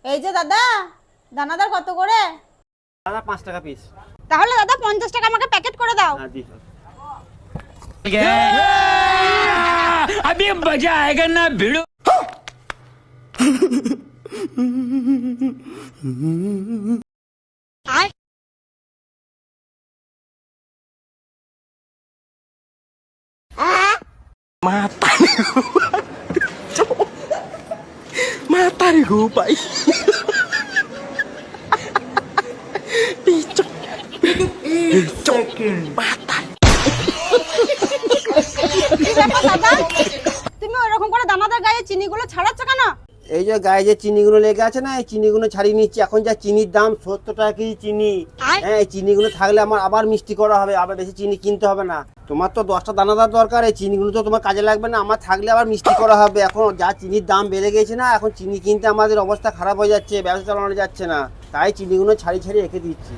এই যে দাদা, দানাদার কত করে? দাদা 5 টাকা পিস। তাহলে দাদা 50 টাকা আমাকে প্যাকেট করে দাও। হ্যাঁ দিস। अभी मजा आएगा ना भिड़ो। Mata nih gua. Mata nih gua, Pak. Picok. Mata. কি ব্যাপার দাদা, তুমি ওরকম করে দানাদার গায়ে চিনিগুলো ছাড়াচ্ছ কেন? এই যে গায়ে যে চিনিগুলো লেগে আছে না, এই চিনিগুলো ছাড়িয়ে নিচ্ছি। এখন যা চিনির দাম 70 টাকা কেজি চিনি। হ্যাঁ, এই চিনিগুলো থাকলে আমার আবার মিষ্টি করা হবে, আবার বেশি চিনি কিনতে হবে না। তোমার তো 10টা দানাদার দরকার, এই চিনিগুলো তো তোমার কাজে লাগবে না, আমার থাকলে আবার মিষ্টি করা হবে। এখন যা চিনির দাম বেড়ে গেছে না, এখন চিনি কিনতে আমাদের অবস্থা খারাপ হয়ে যাচ্ছে, ব্যবসা চালানো যাচ্ছে না, তাই চিনিগুলো ছাড়িয়ে রেখে দিচ্ছি।